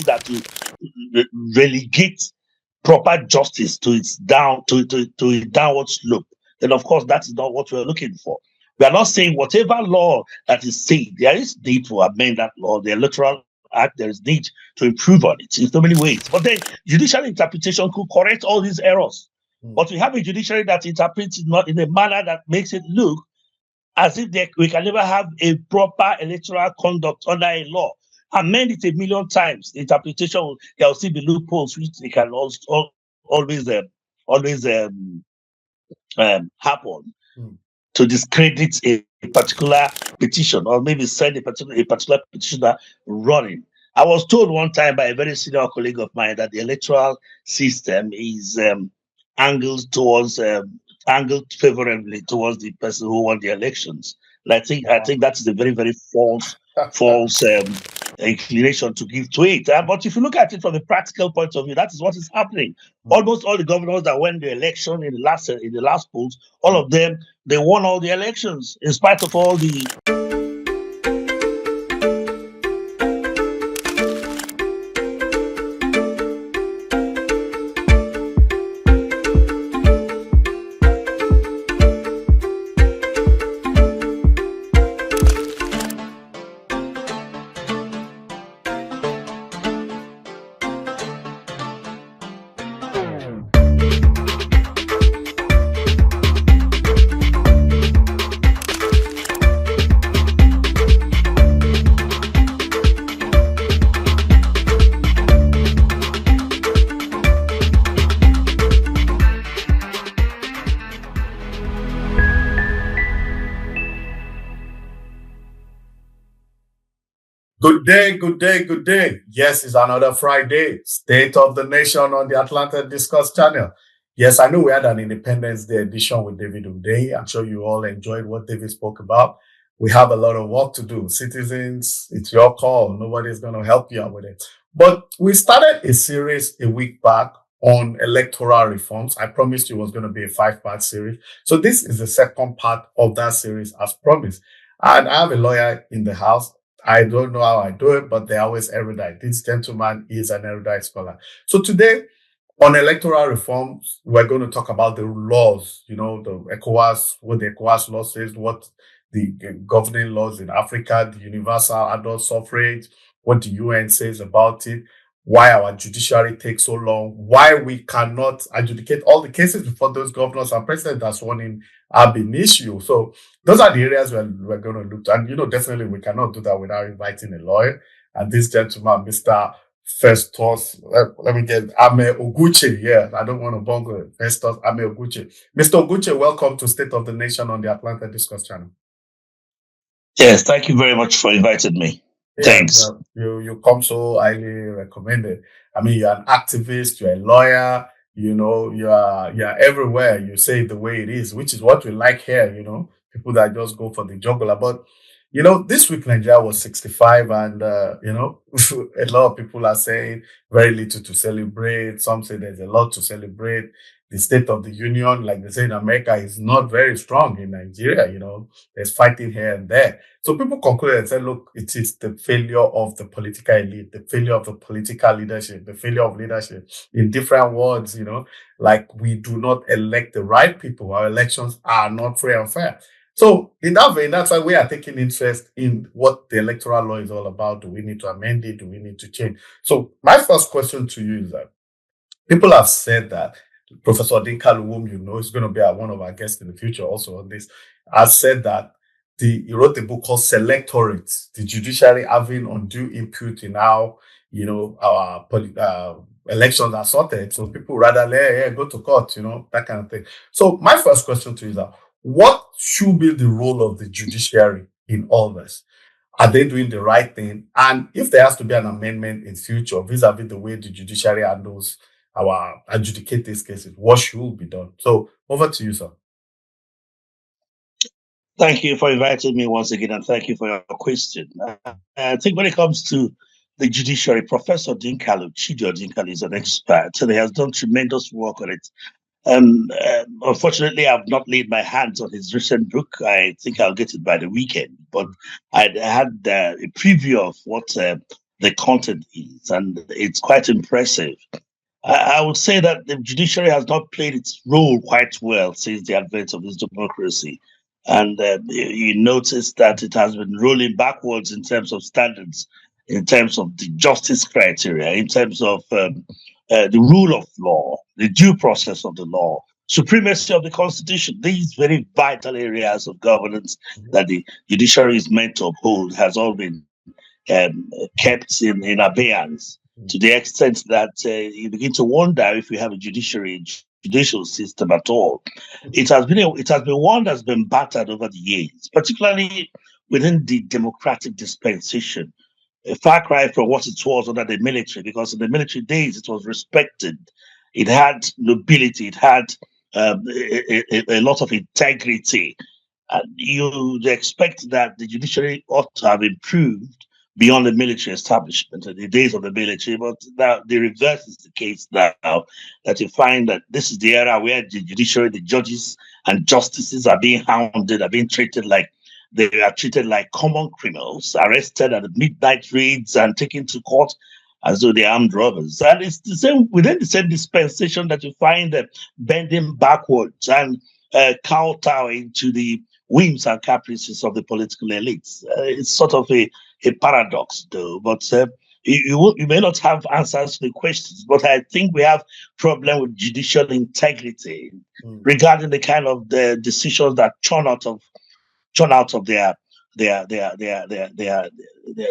see that to relegate proper justice to its downward slope, then of course that is not what we're looking for. We are not saying whatever law that is said, there is need to amend that law, the Electoral Act, there is need to improve on it in so many ways. But then judicial interpretation could correct all these errors. But we have a judiciary that interprets it not in a manner that makes it look as if we can never have a proper electoral conduct under a law. Amend it a million times. The interpretation, there will still be loopholes which they can always happen to discredit a particular petition, or maybe send a particular petitioner running. I was told one time by a very senior colleague of mine that the electoral system is angled favorably towards the person who won the elections. And I think that is a very, very false inclination to give to it. But if you look at it from a practical point of view, that is what is happening. Almost all the governors that won the election in the last polls, all of them, they won all the elections in spite of all the Good day, good day, good day. Yes, it's another Friday. State of the Nation on the Atlanta Discuss channel. Yes, I know we had an Independence Day edition with David Uday. I'm sure you all enjoyed what David spoke about. We have a lot of work to do. Citizens, it's your call. Nobody's going to help you out with it. But we started a series a week back on electoral reforms. I promised you it was going to be a 5-part series. So this is the second part of that series as promised. And I have a lawyer in the house. I don't know how I do it, but they're always erudite. This gentleman is an erudite scholar. So today, on electoral reforms, we're going to talk about the laws, the ECOWAS, what the ECOWAS law says, what the governing laws in Africa, the universal adult suffrage, what the UN says about it, why our judiciary takes so long, why we cannot adjudicate all the cases before those governors and presidents that's one in ab initio. So those are the areas we're going to look at. And, definitely we cannot do that without inviting a lawyer. And this gentleman, Mr. Festus, let me get Ameh Ogwuche. Yeah, I don't want to bungle it. Festus Ameh Ogwuche. Mr. Ogwuche, welcome to State of the Nation on the Atlanta Discuss channel. Yes, thank you very much for inviting me. Thanks. You come so highly recommended. I mean, you're an activist, you're a lawyer, you're everywhere. You say it the way it is, which is what we like here, people that just go for the jugular. But, this week Nigeria was 65 and, a lot of people are saying very little to celebrate. Some say there's a lot to celebrate. The State of the Union, like they say in America, is not very strong in Nigeria. There's fighting here and there. So people concluded and said, look, it is the failure of the political elite, the failure of the political leadership, the failure of leadership. In different words, like we do not elect the right people. Our elections are not free and fair. So in that vein, that's why we are taking interest in what the electoral law is all about. Do we need to amend it? Do we need to change? So my first question to you is that people have said that Professor Dinkalu, whom is going to be one of our guests in the future also on this, has said that he wrote a book called Selectorates, the judiciary having undue input in how, our elections are sorted. So people rather go to court, that kind of thing. So my first question to you is that what should be the role of the judiciary in all this? Are they doing the right thing? And if there has to be an amendment in future vis-a-vis the way the judiciary handles our adjudicate these cases, what should be done? So over to you, sir. Thank you for inviting me once again, and thank you for your question. I think when it comes to the judiciary, Professor Dinkalu, Chidio Dinkalu, is an expert, and he has done tremendous work on it. Unfortunately, I've not laid my hands on his recent book. I think I'll get it by the weekend, but I had a preview of what the content is, and it's quite impressive. I would say that the judiciary has not played its role quite well since the advent of this democracy. And you notice that it has been rolling backwards in terms of standards, in terms of the justice criteria, in terms of the rule of law, the due process of the law, supremacy of the constitution. These very vital areas of governance that the judiciary is meant to uphold has all been kept in abeyance, to the extent that you begin to wonder if we have a judicial system at all. It has been one that's been battered over the years, particularly within the democratic dispensation. A far cry from what it was under the military, because in the military days it was respected, it had nobility, it had a lot of integrity, and you'd expect that the judiciary ought to have improved beyond the military establishment and the days of the military. But now the reverse is the case now, that you find that this is the era where the judiciary, the judges and justices are being hounded, are being treated like they are treated like common criminals, arrested at the midnight raids and taken to court as though they're armed robbers. And it's the same within the same dispensation that you find bending backwards and kowtowing to the whims and caprices of the political elites. It's sort of a paradox, though. But you may not have answers to the questions. But I think we have problem with judicial integrity regarding the kind of the decisions that churn out of their their their their their their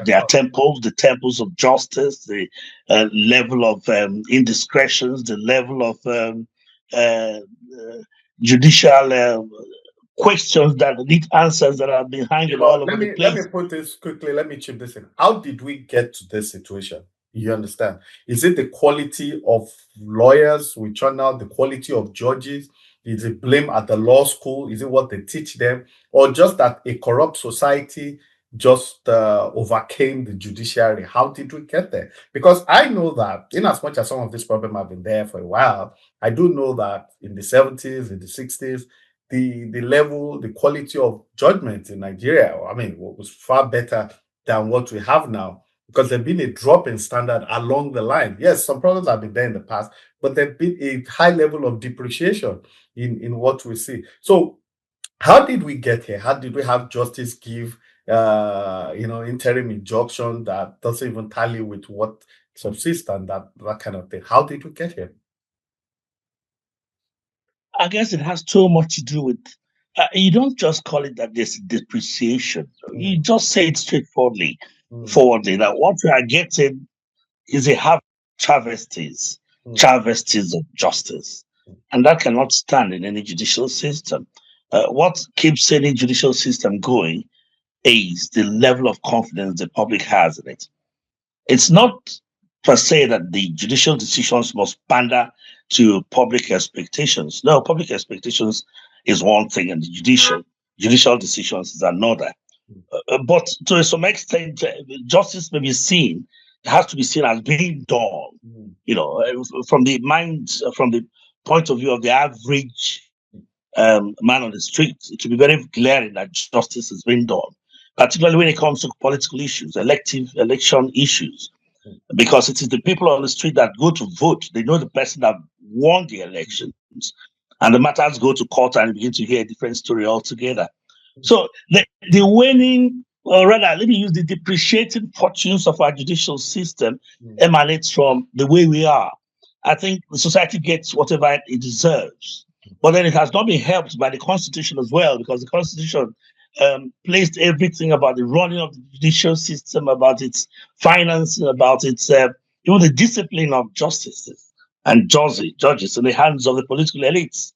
their temples, the temples of justice, the level of indiscretions, the level of uh, judicial questions that need answers that have been hanging all over let the me place. put this quickly. Let me chip this in. How did we get to this situation? You understand? Is it the quality of lawyers we churn out, the quality of judges? Is it blame at the law school? Is it what they teach them, or just that a corrupt society just overcame the judiciary? How did we get there? Because I know that, in as much as some of these problems have been there for a while, I do know that in the 70s, in the 60s, the level, the quality of judgment in Nigeria, I mean, was far better than what we have now, because there's been a drop in standard along the line. Yes, some problems have been there in the past, but there's been a high level of depreciation in what we see. So how did we get here? How did we have justice give interim injunction that doesn't even tally with what subsists and that kind of thing? How did we get here? I guess it has so much to do with you don't just call it that there's depreciation. You Mm, just say it straightforwardly, mm, forwardly, that what we are getting is a half travesties, mm, travesties of justice. And that cannot stand in any judicial system. What keeps any judicial system going is the level of confidence the public has in it. It's not per se that the judicial decisions must pander to public expectations. No, public expectations is one thing, and the judicial decisions is another. But to some extent, justice may be seen, it has to be seen as being done. mm, From the from the point of view of the average man on the street, it will be very glaring that justice is being done, particularly when it comes to political issues, elective election issues, mm, because it is the people on the street that go to vote. They know the person that won the elections, and the matters go to court and begin to hear a different story altogether. So the waning, or rather, let me use the depreciating fortunes of our judicial system mm, emanates from the way we are. I think the society gets whatever it deserves, but then it has not been helped by the Constitution as well, because the Constitution placed everything about the running of the judicial system, about its finances, about its even the discipline of justices and judges in the hands of the political elites.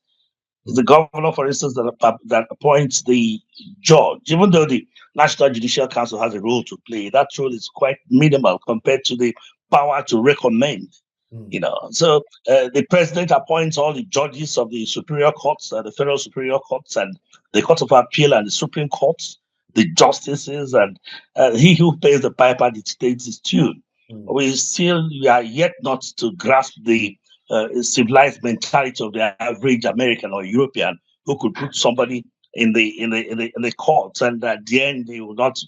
It's the governor, for instance, that appoints the judge, even though the National Judicial Council has a role to play. That role is quite minimal compared to the power to recommend. mm, So the president appoints all the judges of the superior courts, the federal superior courts, and the Court of Appeal and the Supreme Courts, the justices, and he who pays the piper dictates his tune. mm, We are yet not to grasp the civilized mentality of the average American or European who could put somebody in the courts, and at the end they will not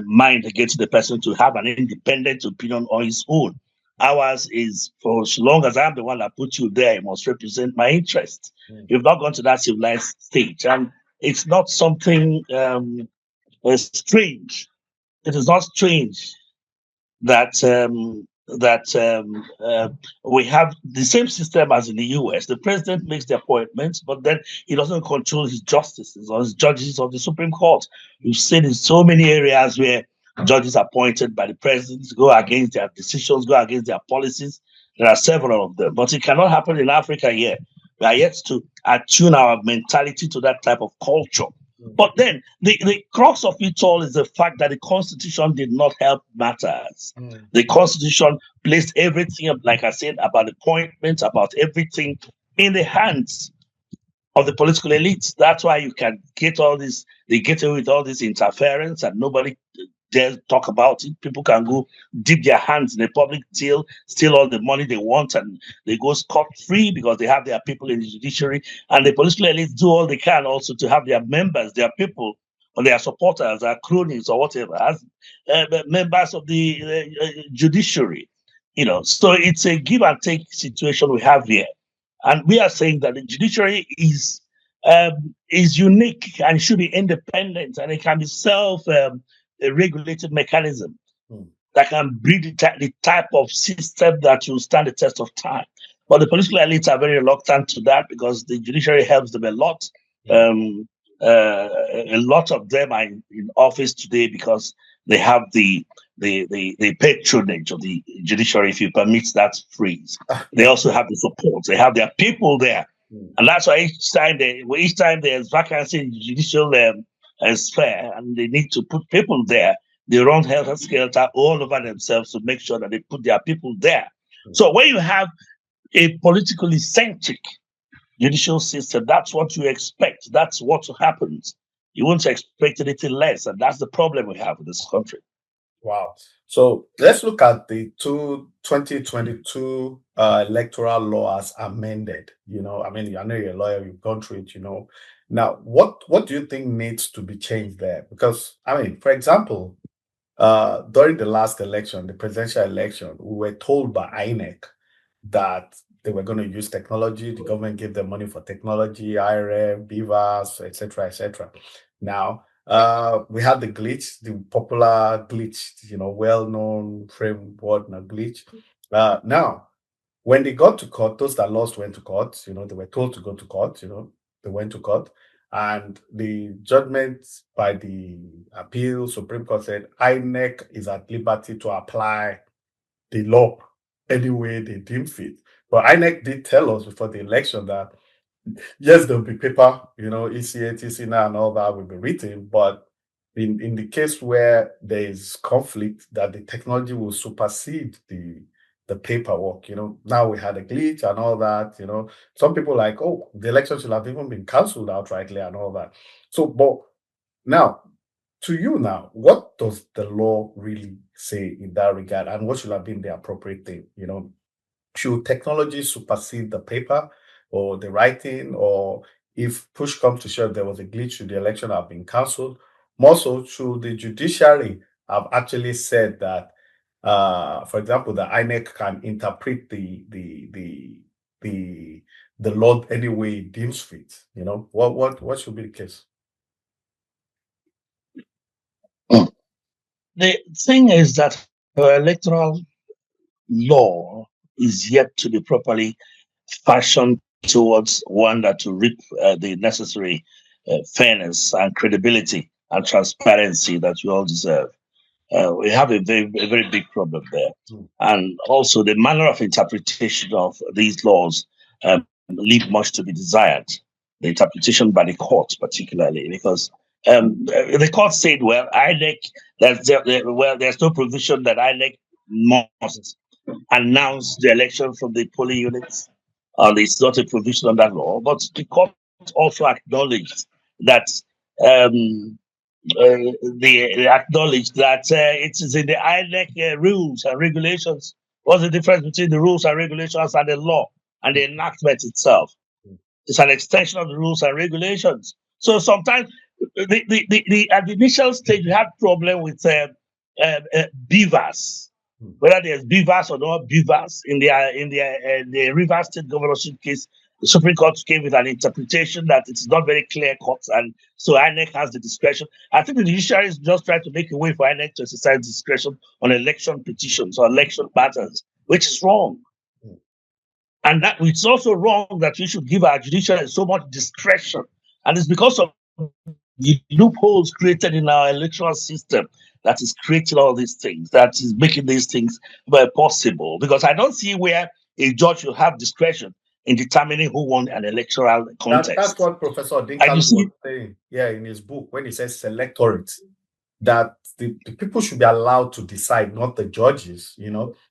mind against the person to have an independent opinion on his own. Ours is, for as long as I'm the one that put you there, you must represent my interest. You've not gone to that civilized stage, and it's not something strange. It is not strange that we have the same system as in the US. The president makes the appointments, but then he doesn't control his justices or his judges of the Supreme Court. You've seen in so many areas where judges appointed by the president go against their decisions, go against their policies. There are several of them, but it cannot happen in Africa yet. We are yet to attune our mentality to that type of culture. But then the crux of it all is the fact that the Constitution did not help matters. The Constitution placed everything, like I said, about appointments, about everything in the hands of the political elites. That's why you can get all this, they get away with all this interference and nobody dare talk about it. People can go dip their hands in a public deal, steal all the money they want, and they go scot-free because they have their people in the judiciary. And the political elites do all they can also to have their members, their people, or their supporters, their cronies, or whatever, as members of the judiciary. So it's a give and take situation we have here. And we are saying that the judiciary is unique and should be independent, and it can be a regulated mechanism that can bring the type of system that will stand the test of time. But the political elites are very reluctant to that because the judiciary helps them a lot. A lot of them are in office today because they have the patronage of the judiciary, if you permit that phrase. They also have the support. They have their people there. And that's why each time there's vacancy in the judicial sphere and they need to put people there, they run helter-skelter all over themselves to make sure that they put their people there. So when you have a politically centric judicial system, that's what you expect. That's what happens. You won't expect anything less. And that's the problem we have in this country. Wow. So let's look at the 2022 electoral law as amended. I mean, I know you're a lawyer, you've gone through it, Now, what do you think needs to be changed there? Because, I mean, for example, during the last election, the presidential election, we were told by INEC that they were going to use technology. The government gave them money for technology, IRM, BVAS, etc., etc. Now, we had the glitch, the popular glitch, well-known framework glitch. Now, when they got to court, those that lost went to court. They were told to go to court. They went to court, and the judgment by the appeal Supreme Court said INEC is at liberty to apply the law any way they deem fit. But INEC did tell us before the election that yes, there'll be paper, ECA, TCNA, and all that will be written, but in the case where there is conflict, that the technology will supersede the paperwork. Now we had a glitch and all that. Some people like, oh, the election should have even been cancelled outrightly and all that. So, but now, to you now, what does the law really say in that regard, and what should have been the appropriate thing? Should technology supersede the paper or the writing, or if push comes to shove, there was a glitch, should the election have been cancelled? More so, should the judiciary have actually said that, for example, the INEC can interpret the law any way it deems fit? What should be the case? The thing is that our electoral law is yet to be properly fashioned towards one that will reap the necessary fairness and credibility and transparency that we all deserve. We have a very big problem there. And also the manner of interpretation of these laws leave much to be desired. The interpretation by the court, particularly, because the court said, well, INEC, there's no provision that INEC must announce the election from the polling units. It's not a provision of that law, but the court also acknowledged that they acknowledge that it is in the INEC rules and regulations. What's the difference between the rules and regulations and the law and the enactment itself? It's an extension of the rules and regulations. So sometimes At the initial stage, we had problem with beavers, whether there's beavers or not beavers the Rivers State governorship case. The Supreme Court came with an interpretation that it's not very clear cut, and so INEC has the discretion. I think the judiciary is just trying to make a way for INEC to exercise discretion on election petitions or election patterns, which is wrong. And that it's also wrong that we should give our judiciary so much discretion. And it's because of the loopholes created in our electoral system that is creating all these things, that is making these things possible. Because I don't see where a judge will have discretion in determining who won an electoral contest. That's what Professor Dinkel was saying, in his book, when he says electorate, that the people should be allowed to decide, not the judges.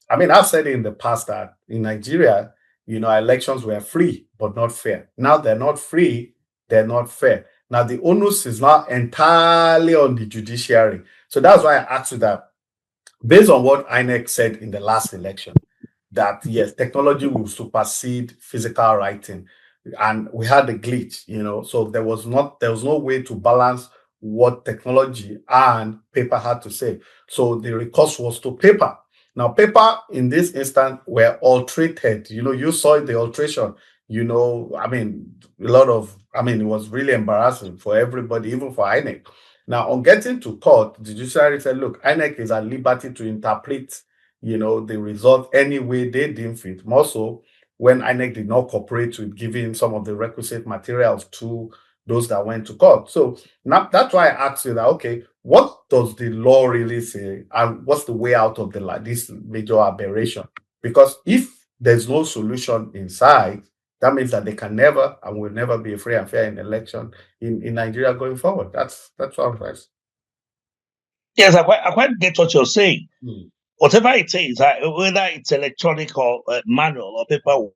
I mean, I've said in the past that in Nigeria, elections were free but not fair. Now they're not free, they're not fair. Now the onus is not entirely on the judiciary. So that's why I asked you that, based on what INEC said in the last election, that yes, technology will supersede physical writing, and we had a glitch, so there was no way to balance what technology and paper had to say. So the recourse was to paper. Now, paper in this instance were alterated. You saw the alteration. I mean, it was really embarrassing for everybody, even for INEC. Now, on getting to court, the judiciary said, look, INEC is at liberty to interpret, the result any way they deem fit. More so when INEC did not cooperate with giving some of the requisite materials to those that went to court. So now that's why I asked you that, okay, what does the law really say, and what's the way out of this major aberration? Because if there's no solution in sight, that means that they can never and will never be a free and fair election in Nigeria going forward. That's what I'm saying. Yes, I quite get what you're saying. Whatever it is, whether it's electronic or manual or paperwork,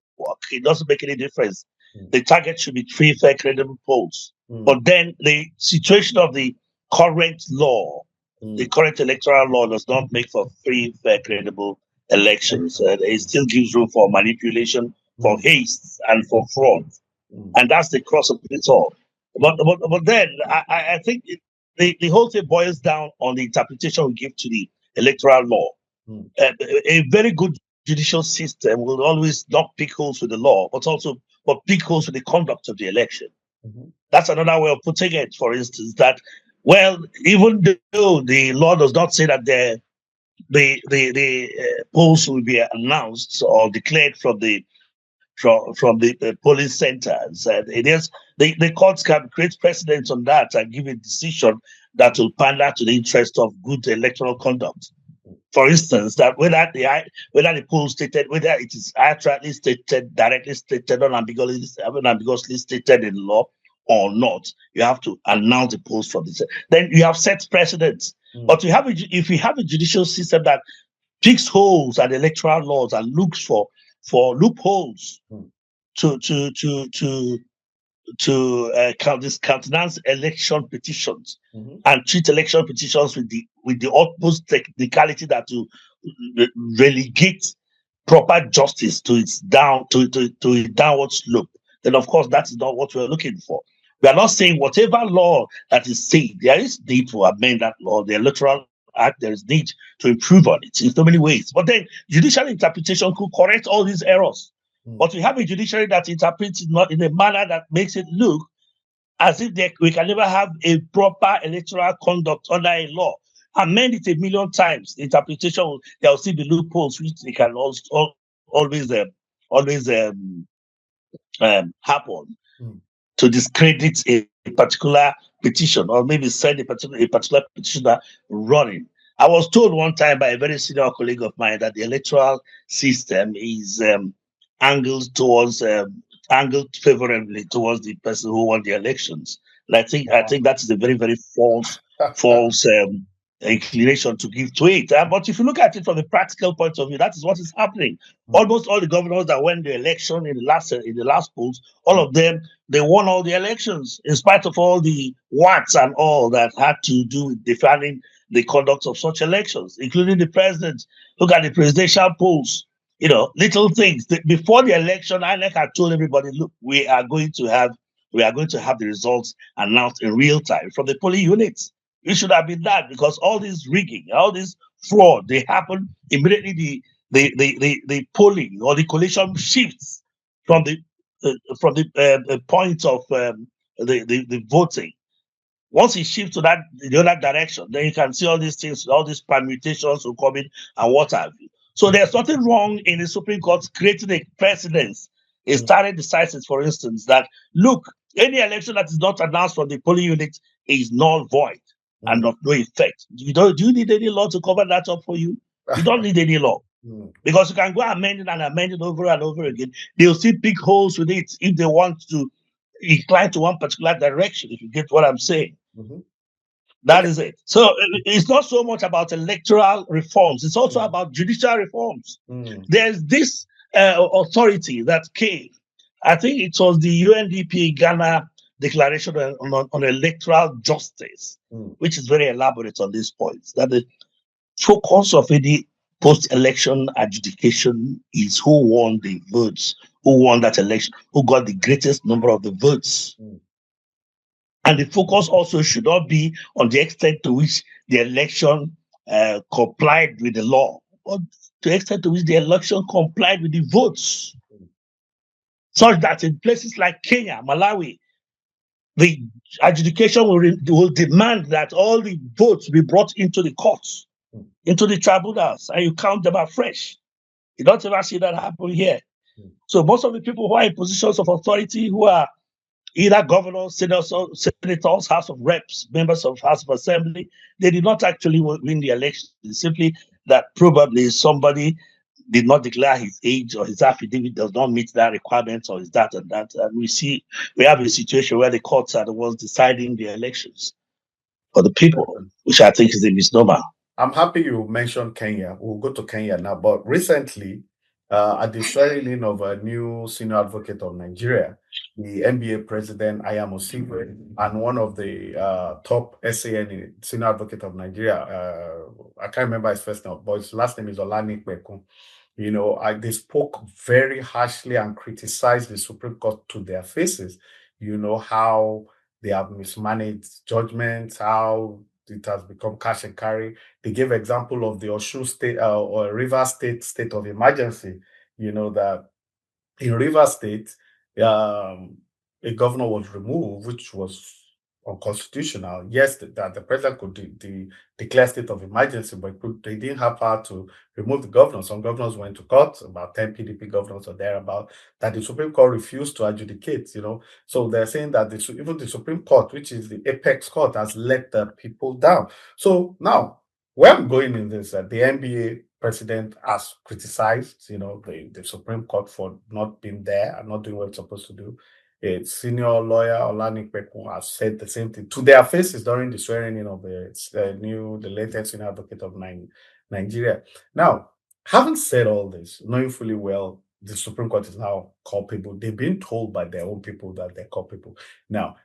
it doesn't make any difference. The target should be free, fair, credible polls. But then the situation of the current law, the current electoral law, does not make for free, fair, credible elections. It still gives room for manipulation, for haste, and for fraud. And that's the cross of it all. But then I think the whole thing boils down on the interpretation we give to the electoral law. A very good judicial system will always not pick holes with the law, but pick holes with the conduct of the election. That's another way of putting it. For instance, that even though the law does not say that the polls will be announced or declared from the polling centers, the courts can create precedents on that and give a decision that will pander to the interest of good electoral conduct. For instance, that whether the poll stated, whether it is accurately stated, directly stated, unambiguously stated in law or not, you have to announce the polls from this. Then you have set precedents. But if we have a judicial system that picks holes at electoral laws and looks for loopholes to countenance election petitions and treat election petitions with the utmost technicality that to relegate proper justice to its downward slope, then of course that is not what we're looking for. We are not saying whatever law that is said, there is need to amend that law, the Electoral Act, there is need to improve on it in so many ways. But then judicial interpretation could correct all these errors. But we have a judiciary that interprets it not in a manner that makes it look as if we can never have a proper electoral conduct under a law. Amend it a million times. The interpretation, there will still be loopholes which they can always happen to discredit a particular petition, or maybe send a particular petitioner running. I was told one time by a very senior colleague of mine that the electoral system is angled favorably towards the person who won the elections. And I think that is a very, very false inclination to give to it. But if you look at it from a practical point of view, that is what is happening. Almost all the governors that won the election in the last polls, all of them, they won all the elections in spite of all the whats and all that had to do with defining the conduct of such elections, including the president. Look at the presidential polls. Little things. Before the election, INEC had told everybody, look, we are going to have we are going to have the results announced in real time from the polling units. It should have been that, because all this rigging, all this fraud, they happen immediately. The polling or the collation shifts from the point of the voting. Once it shifts to the other direction, then you can see all these things, all these permutations will come in and what have you. So there's nothing wrong in the Supreme Court creating a precedence, a stare decisis, for instance, that look, any election that is not announced from the polling unit is null void and of no effect. Do you need any law to cover that up for you? You don't need any law. Because you can go amend it and amend it over and over again. They'll see big holes with it if they want to incline to one particular direction, if you get what I'm saying. That is it. So it's not so much about electoral reforms. It's also about judicial reforms. There's this authority that came. I think it was the UNDP Ghana Declaration on Electoral Justice, which is very elaborate on these points. That the focus of any post-election adjudication is who won the votes, who won that election, who got the greatest number of the votes. And the focus also should not be on the extent to which the election complied with the law, but to the extent to which the election complied with the votes. Such that in places like Kenya, Malawi, the adjudication will demand that all the votes be brought into the courts, into the tribunals, and you count them afresh. You don't ever see that happen here. So most of the people who are in positions of authority, who are either governors, senators, House of Reps, members of House of Assembly, they did not actually win the election. It's simply that probably somebody did not declare his age or his affidavit does not meet that requirement or is that and that. And we have a situation where the courts are the ones deciding the elections for the people, which I think is a misnomer. I'm happy you mentioned Kenya. We'll go to Kenya now. But recently, at the swearing in of a new senior advocate of Nigeria, the NBA president, Ayam Osigwe, and one of the top SAN senior advocate of Nigeria, I can't remember his first name, but his last name is Olani Kpekun. They spoke very harshly and criticized the Supreme Court to their faces. How they have mismanaged judgments, how it has become cash and carry. They gave example of the Osun State or Rivers state of emergency. That in Rivers State, a governor was removed, which was unconstitutional. Yes, that the president could declare state of emergency, but they didn't have power to remove the governor. Some governors went to court, about 10 PDP governors or thereabout, that the Supreme Court refused to adjudicate. So they're saying that even the Supreme Court, which is the apex court, has let the people down. So now, where I'm going in this, the NBA president has criticized, the Supreme Court for not being there and not doing what it's supposed to do. A senior lawyer, Olani Kpekun, has said the same thing to their faces during the swearing in of the latest senior advocate of Nigeria. Now, having said all this, knowing fully well the Supreme Court is now culpable, they've been told by their own people that they're culpable. Now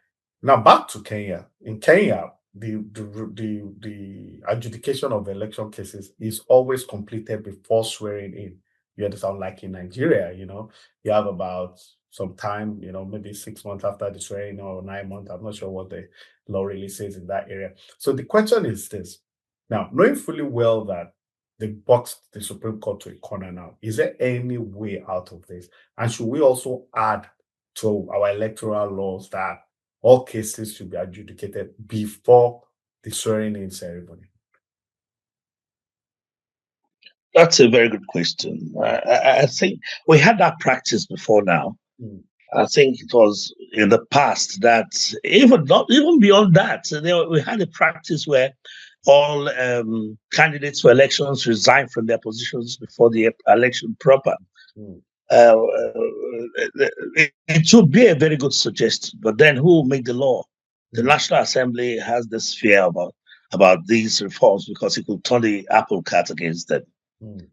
back to Kenya. In Kenya, the adjudication of election cases is always completed before swearing in. You understand? Like in Nigeria, you have about some time, maybe 6 months after the swearing or 9 months. I'm not sure what the law really says in that area. So the question is this. Now, knowing fully well that they boxed the Supreme Court to a corner now, is there any way out of this? And should we also add to our electoral laws that all cases should be adjudicated before the swearing-in ceremony? That's a very good question. I think we had that practice before now. I think it was in the past that even beyond that, we had a practice where all candidates for elections resign from their positions before the election proper. It would be a very good suggestion, but then who will make the law? The National Assembly has this fear about these reforms because it could turn the apple cart against them,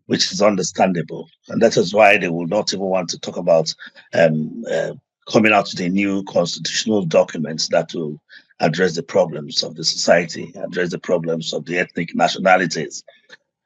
which is understandable. And that is why they will not even want to talk about coming out with a new constitutional document that will address the problems of the society, address the problems of the ethnic nationalities.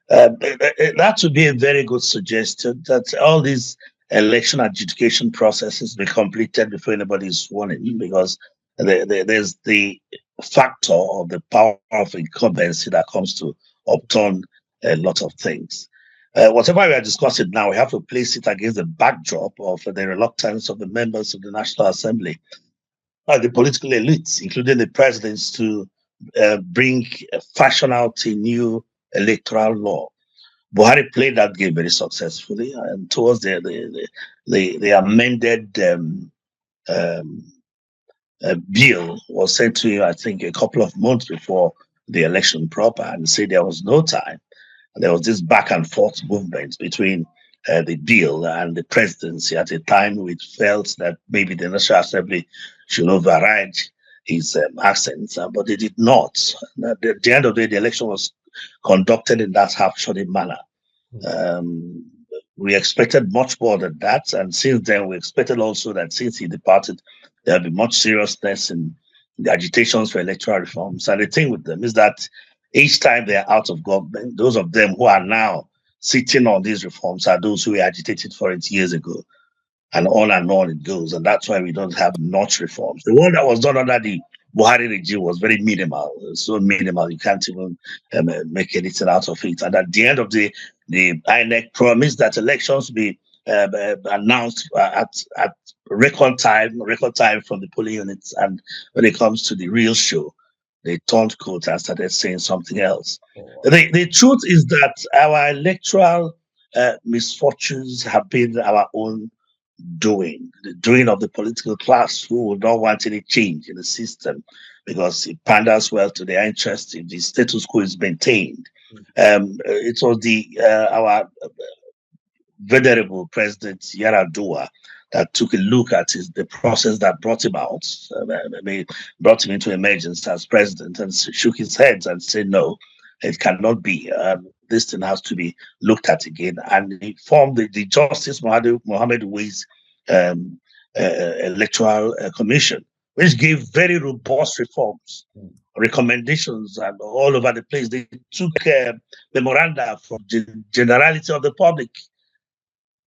That would be a very good suggestion, that all these election adjudication processes be completed before anybody is sworn in, because there's the factor of the power of incumbency that comes to upturn a lot of things. Whatever we are discussing now, we have to place it against the backdrop of the reluctance of the members of the National Assembly, the political elites, including the presidents, to fashion out a new electoral law. Buhari played that game very successfully, and towards the amended bill was sent to you, I think, a couple of months before the election proper, and said there was no time. And there was this back and forth movement between the bill and the presidency. At a time, we felt that maybe the National Assembly should override his accents, but they did not. At the end of the day, the election was conducted in that half-shoddy manner. We expected much more than that, and since then, we expected also that since he departed, there'll be much seriousness in the agitations for electoral reforms. And the thing with them is that each time they are out of government, those of them who are now sitting on these reforms are those who agitated for it years ago. And on it goes. And that's why we don't have much reforms. The one that was done under the Buhari regime was very minimal, so minimal you can't even make anything out of it. And at the end of the INEC promised that elections be announced at record time from the polling units. And when it comes to the real show, they turned coat and started saying something else. The truth is that our electoral misfortunes have been our own doing, the doing of the political class who would not want any change in the system because it panders well to their interests if the status quo is maintained. It was our venerable President Yaradua that took a look at the process that brought him out, brought him into emergence as president, and shook his head and said, no, it cannot be. This thing has to be looked at again. And he formed the Justice Mohammed Ways Electoral Commission, which gave very robust reforms, recommendations, and all over the place. They took memoranda from the generality of the public.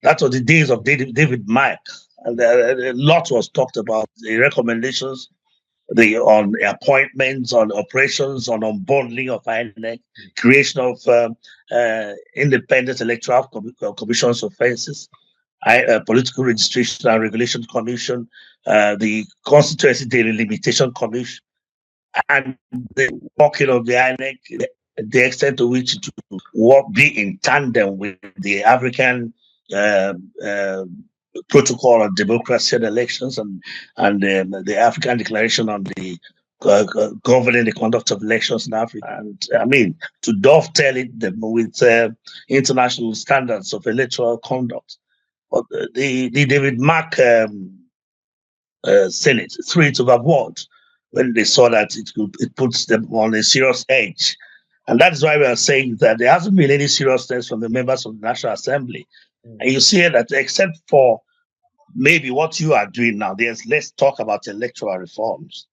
That was the days of David Mike. And a lot was talked about the recommendations, on appointments, on operations, on unbundling of INEC, creation of independent electoral commissions offenses, political registration and regulation commission, the constituency delimitation commission, and the working of the INEC, the extent to which it will be in tandem with the African protocol on democracy and elections and the African Declaration on the governing the conduct of elections in Africa. And I mean, to dovetail it with international standards of electoral conduct. But the David Mark Senate threw it overboard when they saw that it puts them on a serious edge. And that's why we are saying that there hasn't been any seriousness from the members of the National Assembly. And you see that except for maybe what you are doing now, let's talk about electoral reforms.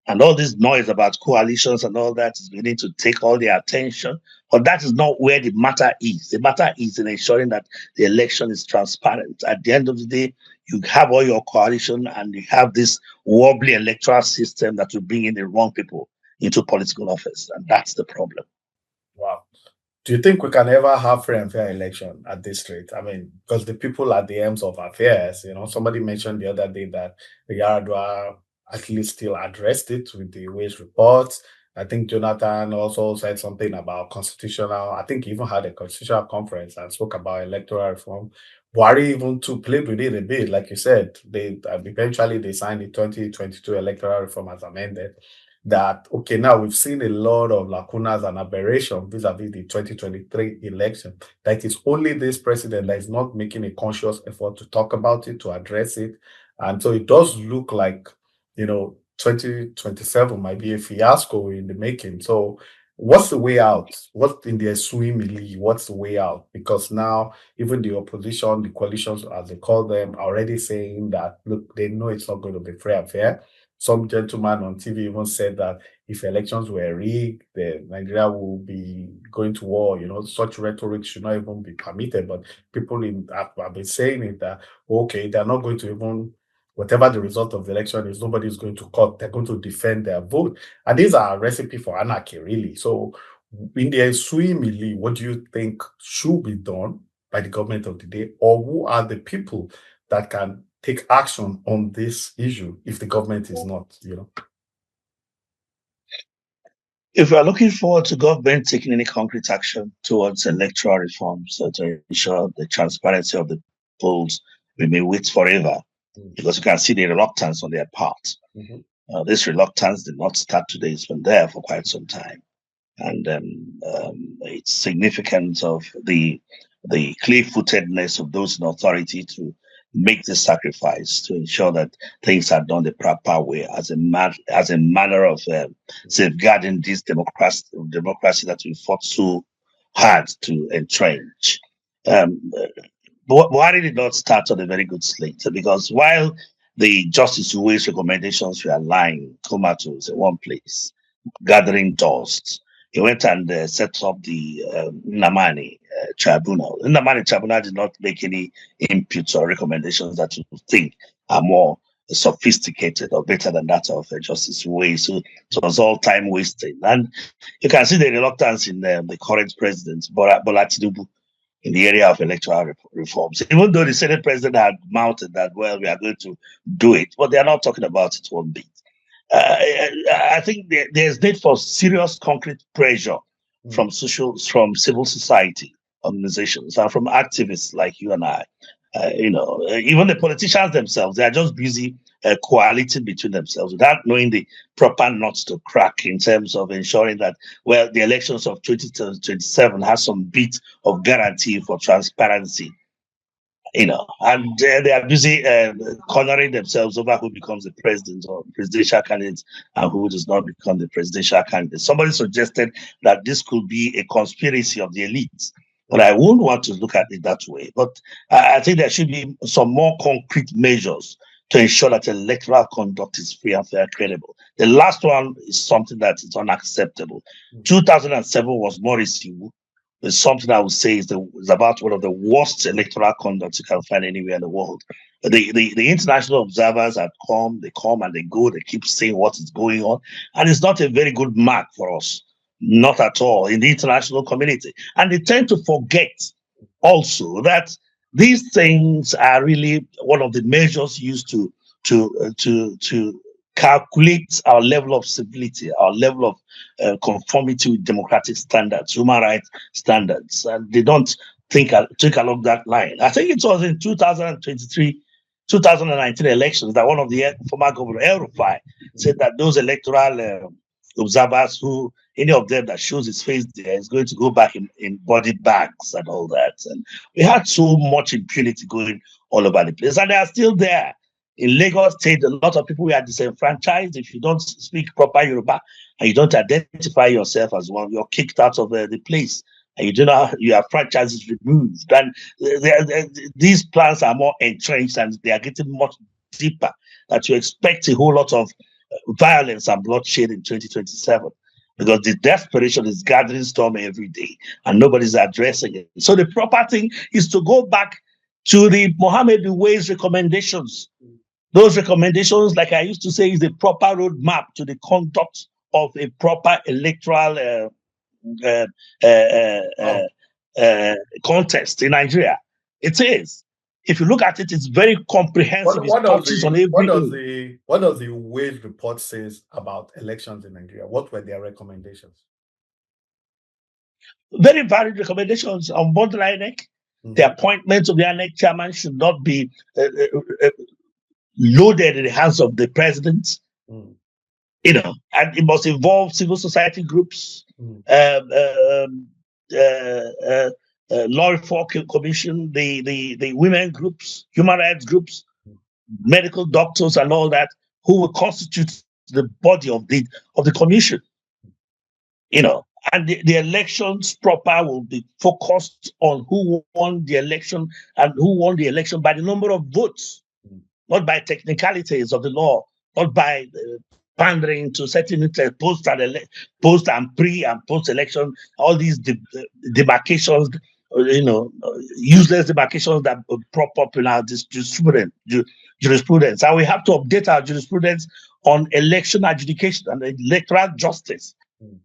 And all this noise about coalitions and all that is beginning to take all the attention. But that is not where the matter is. The matter is in ensuring that the election is transparent. At the end of the day, you have all your coalition and you have this wobbly electoral system that will bring in the wrong people into political office. And that's the problem. Wow. Do you think we can ever have free and fair election at this rate? I mean, because the people at the ends of affairs, somebody mentioned the other day that the Yaradua at least still addressed it with the Ways reports. I think Jonathan also said something about I think he even had a constitutional conference and spoke about electoral reform. Buhari even played with it a bit, like you said. They eventually they signed the 2022 electoral reform as amended. That okay, now we've seen a lot of lacunas and aberration vis-a-vis the 2023 election. That is only this president that is not making a conscious effort to talk about it, to address it. And so it does look like 2027 might be a fiasco in the making. So what's the way out? What's in the swimmingly? What's the way out? Because now even the opposition, the coalitions, as they call them, are already saying that, look, they know it's not going to be free and fair. Some gentleman on TV even said that if elections were rigged, then Nigeria will be going to war. Such rhetoric should not even be permitted. But people have been saying it that, okay, they're not going to even, whatever the result of the election is, nobody's going to court. They're going to defend their vote. And these are a recipe for anarchy, really. So in the ensuing melee, what do you think should be done by the government of the day, or who are the people that can take action on this issue if the government is not, If we are looking forward to government taking any concrete action towards electoral reforms to ensure the transparency of the polls, we may wait forever because you can see the reluctance on their part. This reluctance did not start today; it's been there for quite some time, and it's significant of the clear-footedness of those in authority to make the sacrifice to ensure that things are done the proper way as a manner of safeguarding this democracy that we fought so hard to entrench. Buhari did not start on a very good slate because while the Justice Uwe's recommendations were lying comatose in one place, gathering dust, he went and set up the Nnamani Tribunal. The Nnamani Tribunal did not make any inputs or recommendations that you think are more sophisticated or better than that of Justice Uwe. So it was all time wasting. And you can see the reluctance in the current president, Bola Tinubu, in the area of electoral reforms. Even though the Senate president had mounted that, well, we are going to do it, but they are not talking about it one bit. I think there's need for serious concrete pressure from civil society organizations and from activists like you and I. Even the politicians themselves, they are just busy coaliting between themselves without knowing the proper nuts to crack in terms of ensuring that, well, the elections of 2027 has some bit of guarantee for transparency. And they are busy cornering themselves over who becomes the president or presidential candidate and who does not become the presidential candidate. Somebody suggested that this could be a conspiracy of the elites, but I wouldn't want to look at it that way. But I think there should be some more concrete measures to ensure that electoral conduct is free and fair, credible. The last one is something that is unacceptable. 2007 was Morris Iwu. It's something I would say is about one of the worst electoral conducts you can find anywhere in the world. The international observers have they come and they go, they keep saying what is going on. And it's not a very good mark for us, not at all, in the international community. And they tend to forget also that these things are really one of the measures used to calculate our level of civility, our level of conformity with democratic standards, human rights standards, and they don't think along that line. I think it was in 2023, 2019 elections that one of the former governor, El Rufai, said that those electoral observers who, any of them that shows his face there is going to go back in body bags and all that. And we had so much impunity going all over the place, and they are still there. In Lagos State, a lot of people were disenfranchised. If you don't speak proper Yoruba and you don't identify yourself as one, you're kicked out of the place. And you do not, your franchise is removed. And these plans are more entrenched and they are getting much deeper. That you expect a whole lot of violence and bloodshed in 2027 because the desperation is gathering storm every day and nobody's addressing it. So the proper thing is to go back to the Mohammed Uwais recommendations. Those recommendations, like I used to say, is the proper roadmap to the conduct of a proper electoral contest in Nigeria. It is. If you look at it, it's very comprehensive. What does the Uwais report says about elections in Nigeria? What were their recommendations? Very varied recommendations on both the INEC. The appointment of the INEC chairman should not be loaded in the hands of the president, and it must involve civil society groups, law reform commission, the women groups, human rights groups, medical doctors, and all that, who will constitute the body of the commission. And the elections proper will be focused on who won the election and who won the election by the number of votes. Not by technicalities of the law, not by pandering to certain interests, post and pre and post election, all these demarcations, useless demarcations that prop up in our jurisprudence. And we have to update our jurisprudence on election adjudication and electoral justice.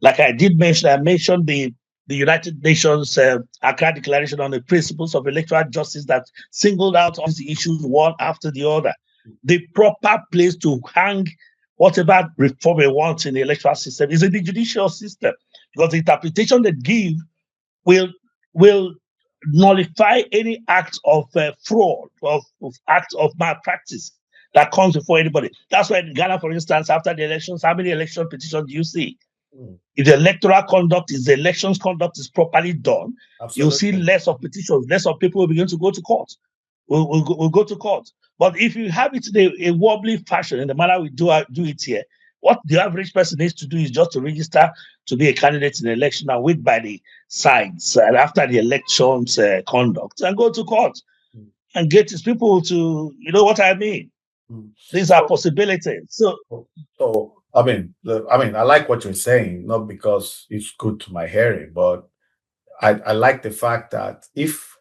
Like I did mention, I mentioned the United Nations Accra Declaration on the Principles of Electoral Justice that singled out all these issues one after the other. The proper place to hang whatever reform we want in the electoral system is in the judicial system, because the interpretation they give will nullify any act of fraud, of act of malpractice that comes before anybody. That's why in Ghana, for instance, after the elections, how many election petitions do you see? If the electoral conduct is the elections conduct is properly done, you'll see less of petitions, less of people will begin to go to court. We'll go to court. But if you have it in a wobbly fashion, in the manner we do it here, what the average person needs to do is just to register to be a candidate in the election and wait by the sides and after the elections conduct and go to court and get his people to, you know what I mean? These are possibilities. So I mean, I like what you're saying, not because it's good to my hearing, but I like the fact that if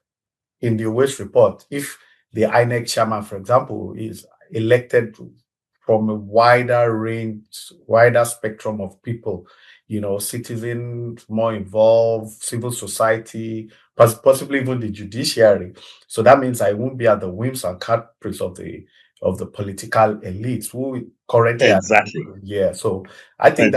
in the West report, if the INEC chairman, for example, is elected from a wider range, wider spectrum of people, citizens more involved, civil society, possibly even the judiciary. So that means I won't be at the whims and caprice of the political elites who currently exactly. Yeah, so I think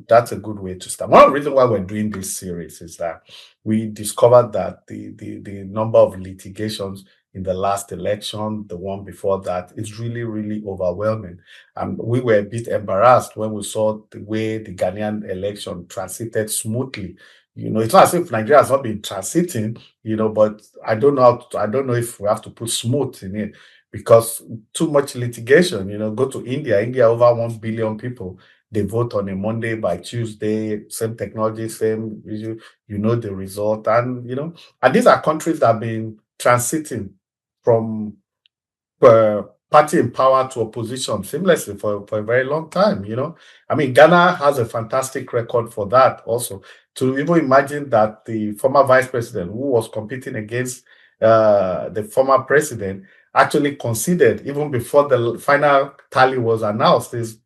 that's a good way to start. One reason why we're doing this series is that we discovered that the number of litigations in the last election, the one before that, is really, really overwhelming. And we were a bit embarrassed when we saw the way the Ghanaian election transited smoothly. It's not as if Nigeria has not been transiting, but I don't know if we have to put smooth in it, because too much litigation. Go to India, over 1 billion people, they vote on a Monday, by Tuesday, same technology, same issue, the result. And, and these are countries that have been transiting from party in power to opposition seamlessly for a very long time. I mean, Ghana has a fantastic record for that also. To even imagine that the former vice president who was competing against the former president actually conceded even before the final tally was announced is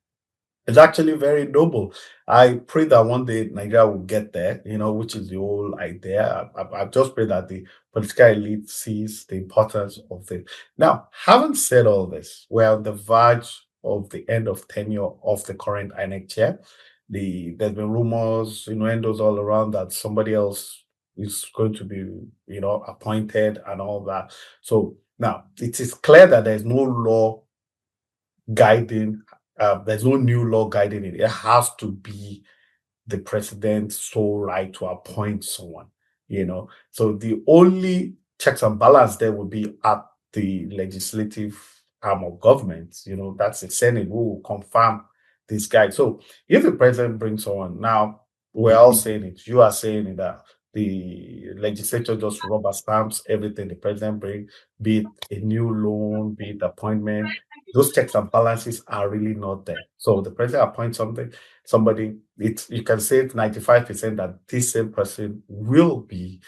actually very noble. I pray that one day Nigeria will get there, which is the whole idea. I just pray that the political elite sees the importance of it. Now, having said all this, we're on the verge of the end of tenure of the current INEC chair. There's been rumors, innuendos all around that somebody else is going to be, appointed and all that. So now it is clear that there's no law guiding. There's no new law guiding it. It has to be the president's sole right to appoint someone, So the only checks and balance there will be at the legislative arm of government, that's the Senate who will confirm this guy. So if the president brings someone, now we're all saying it, you are saying it, that the legislature just rubber stamps everything the president brings, be it a new loan, be it appointment. Those checks and balances are really not there. So the president appoints somebody, you can say 95% that this same person will be,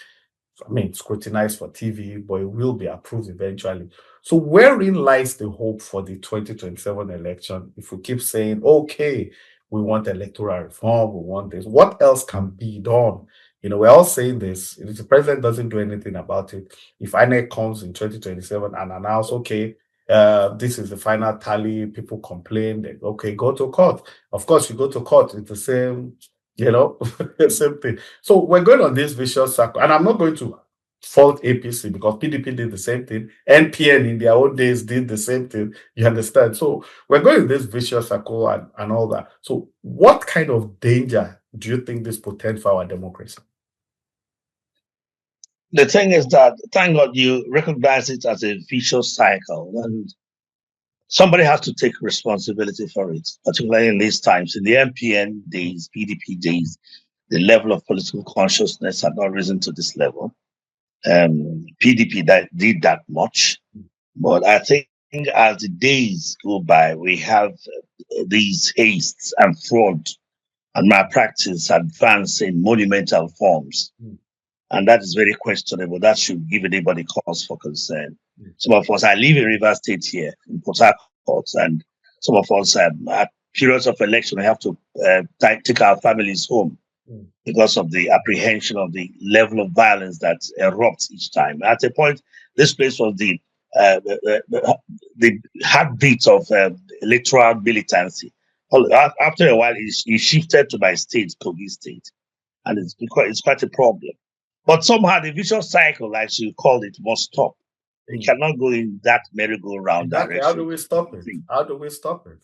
scrutinized for TV, but it will be approved eventually. So wherein lies the hope for the 2027 election? If we keep saying, okay, we want electoral reform, we want this, what else can be done? We're all saying this. If the president doesn't do anything about it, if INEC comes in 2027 and announce, okay, this is the final tally, people complain, okay, go to court. Of course, you go to court, it's the same, same thing. So we're going on this vicious circle, and I'm not going to fault APC because PDP did the same thing. NPN in their own days did the same thing. You understand? So we're going in this vicious circle and all that. So what kind of danger do you think this portends for our democracy? The thing is that, thank God you recognize it as a vicious cycle, and somebody has to take responsibility for it, particularly in these times. In the NPN days, PDP days, the level of political consciousness had not risen to this level. PDP that did that much, but I think as the days go by, we have these hastes and fraud and malpractice advance in monumental forms. And that is very questionable. That should give anybody cause for concern. Some of us, I live in River State here, in Port Harcourt, and some of us, at periods of election, we have to take our families home because of the apprehension of the level of violence that erupts each time. At a point, this place was the heartbeat of electoral militancy. After a while, he shifted to my state, Kogi State, and it's quite a problem. But somehow the vicious cycle, as you called it, must stop. You cannot go in that merry-go-round Exactly. direction. How do we stop it? How do we stop it?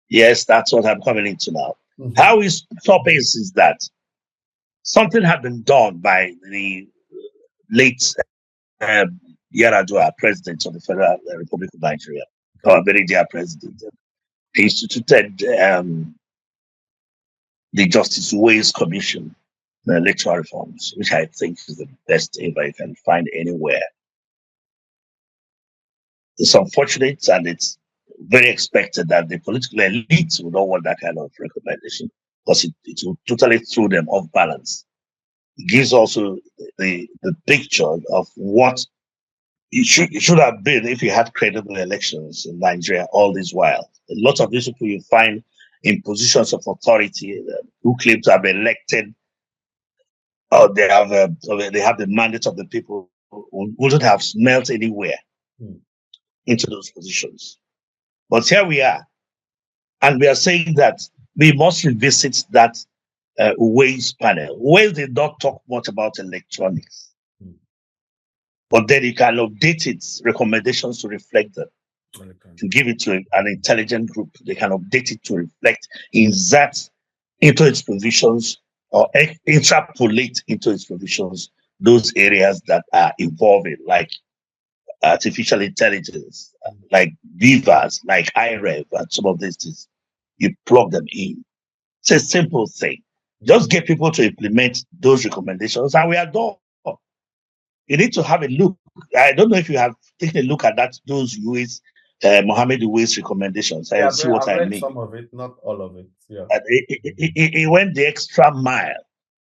Yes, that's what I'm coming into now. How we stop it is that something had been done by the late Yaradua, president of the Federal Republic of Nigeria, our very dear president. He instituted the Justice Ways Commission, the electoral reforms, which I think is the best ever you can find anywhere. It's unfortunate and it's very expected that the political elite would not want that kind of recommendation because it will totally throw them off balance. It gives also the picture of what it should have been if you had credible elections in Nigeria all this while. A lot of these people you find in positions of authority who claim to have been elected, or they have the mandate of the people, wouldn't have smelt anywhere into those positions. But here we are, and we are saying that we must revisit that Ways panel. Ways did not talk much about electronics, but then you can update its recommendations to reflect them. To give it to an intelligent group, they can update it to reflect, insert into its provisions or interpolate into its provisions those areas that are evolving, like artificial intelligence, like Vivas, like IREV, and some of these things. You plug them in. It's a simple thing. Just get people to implement those recommendations, and we are done. You need to have a look. I don't know if you have taken a look at those UA's, Mohammed Uwais recommendations. I see what I mean. Some of it, not all of it. Yeah. He went the extra mile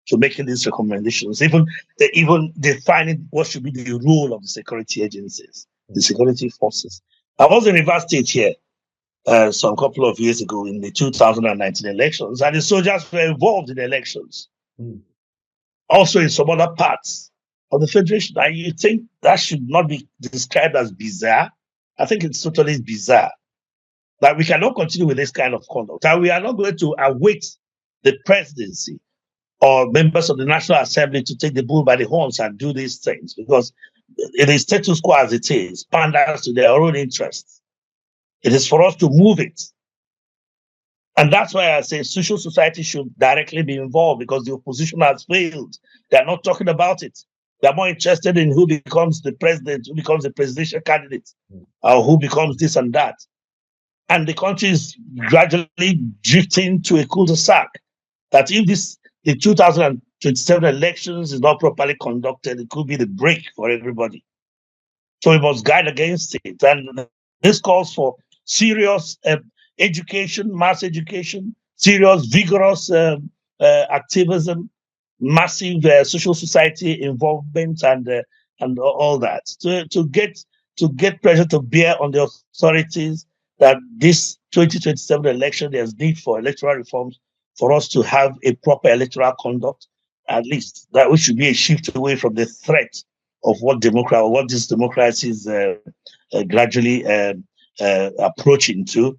to making these recommendations, even defining what should be the role of the security agencies, the security forces. I was in River State here some couple of years ago in the 2019 elections, and the soldiers were involved in the elections. Also in some other parts of the Federation. And you think that should not be described as bizarre? I think it's totally bizarre. That we cannot continue with this kind of conduct. And we are not going to await the presidency or members of the National Assembly to take the bull by the horns and do these things, because it is status quo as it is, panders to their own interests. It is for us to move it. And that's why I say social society should directly be involved, because the opposition has failed. They're not talking about it. They're more interested in who becomes the president, who becomes the presidential candidate, or who becomes this and that. And the country is gradually drifting to a cul-de-sac. That if the 2027 elections is not properly conducted, it could be the break for everybody. So we must guide against it. And this calls for serious education, mass education, serious, vigorous activism, massive social society involvement, and all that to get pressure to bear on the authorities that this 2027 election, there's need for electoral reforms for us to have a proper electoral conduct. At least that we should be a shift away from the threat of what this democracy is gradually approaching to.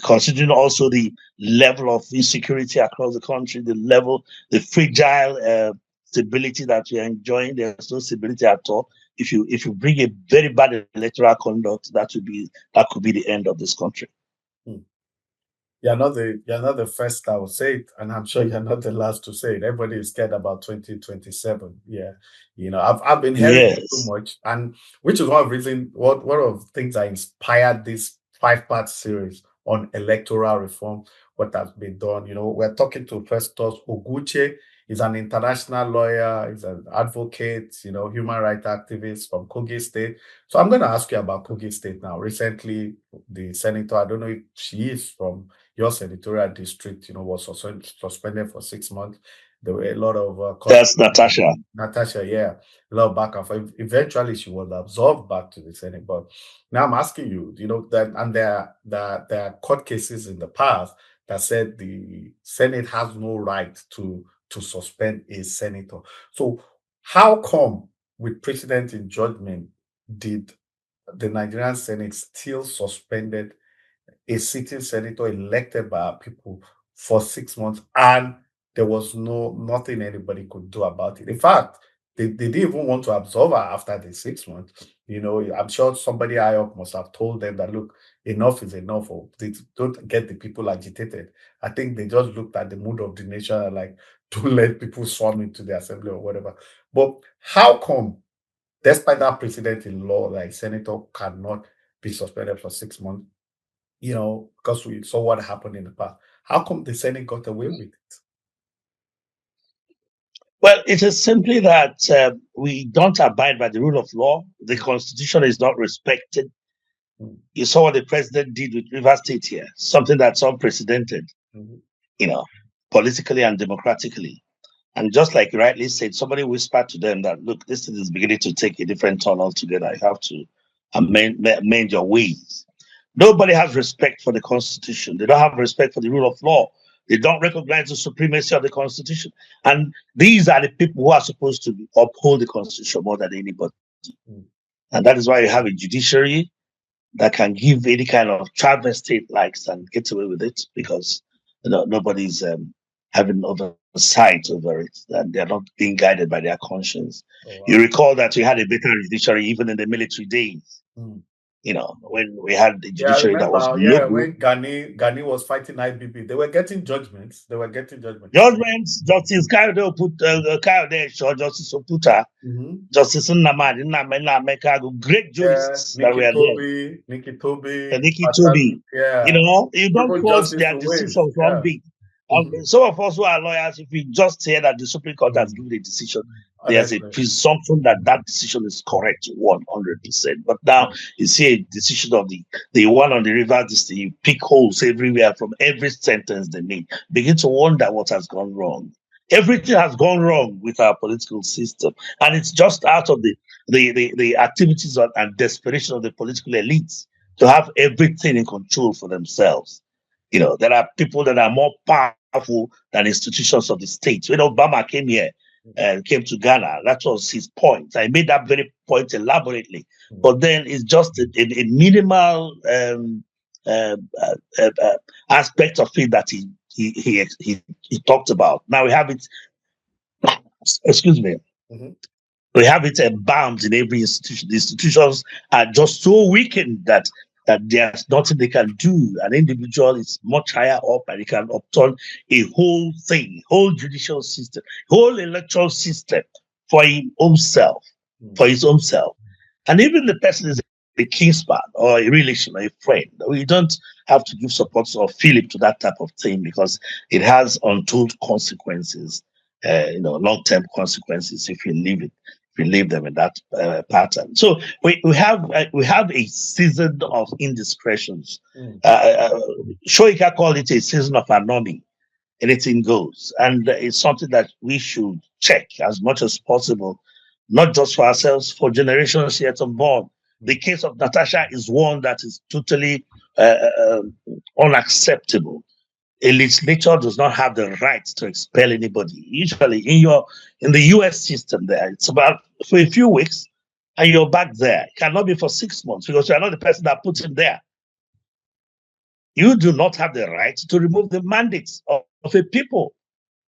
Considering also the level of insecurity across the country, the fragile stability that we are enjoying. There's no stability at all. If you bring a very bad electoral conduct, that could be the end of this country. You're not the first I will say it, and I'm sure you're not the last to say it. Everybody is scared about 2027. Yeah. I've been hearing too much, and which is one of the reasons one of the things that inspired this 5-part series on electoral reform, what has been done. We're talking to Festus Ogwuche. He's an international lawyer. He's an advocate, human rights activist from Kogi State. So I'm going to ask you about Kogi State now. Recently, the senator, I don't know if she is from your senatorial district, was suspended for 6 months. There were a lot of That's Natasha. Natasha, yeah, a lot of back and forth. Eventually, she was absolved back to the Senate. But now I'm asking you, that, and there are court cases in the past that said the Senate has no right to suspend a senator. So how come, with precedent in judgment, did the Nigerian Senate still suspended a sitting senator elected by our people for 6 months, and there was nothing anybody could do about it? In fact, they didn't even want to absolve her after the 6 months. I'm sure somebody high up must have told them that, look, enough is enough, or they don't get the people agitated. I think they just looked at the mood of the nation and like, don't let people swarm into the assembly or whatever. But how come, despite that precedent in law, like senator cannot be suspended for 6 months, because we saw what happened in the past? How come the Senate got away with it? Well, it is simply that we don't abide by the rule of law. The Constitution is not respected. You saw what the president did with River State here, something that's unprecedented, politically and democratically. And just like you rightly said, somebody whispered to them that, look, this thing is beginning to take a different turn altogether. You have to amend your ways. Nobody has respect for the Constitution. They don't have respect for the rule of law. They don't recognize the supremacy of the Constitution. And these are the people who are supposed to uphold the Constitution more than anybody. And that is why you have a judiciary that can give any kind of child state likes and get away with it, because nobody's having oversight over it, and they're not being guided by their conscience. Oh, wow. You recall that we had a better judiciary even in the military days. When we had the judiciary that was when Gani was fighting IBB, they were getting judgments. Judgments. Justice Kayode put Justice Oputa, Justice Nnamdi, great jurists that were there. Nikki Toby. Yeah. You don't quote their decisions one bit. Some of us who are lawyers, if we just hear that the Supreme Court has given a decision, there's a presumption that that decision is correct 100%. But now you see a decision of the one on the river, you pick holes everywhere from every sentence they make. Begin to wonder what has gone wrong. Everything has gone wrong with our political system, and it's just out of the activities and desperation of the political elites to have everything in control for themselves. There are people that are more powerful than institutions of the state. When Obama came here and came to Ghana, that was his point. I made that very point elaborately. But then it's just a minimal aspect of it that he talked about. Now we have it. Excuse me. We have it bound in every institution. The institutions are just so weakened that there's nothing they can do. An individual is much higher up, and he can upturn a whole thing, whole judicial system, whole electoral system for his own self, And even the person is a kinsman or a relation or a friend. We don't have to give support or fillip to that type of thing, because it has untold consequences, long-term consequences if you leave it. We leave them in that pattern. So we have a season of indiscretions. Shoika called it a season of anomy. Anything goes, and it's something that we should check as much as possible, not just for ourselves, for generations yet unborn. The case of Natasha is one that is totally unacceptable. A legislature does not have the right to expel anybody. Usually in the US system there, it's about for a few weeks and you're back there. It cannot be for 6 months, because you are not the person that puts him there. You do not have the right to remove the mandates of a people.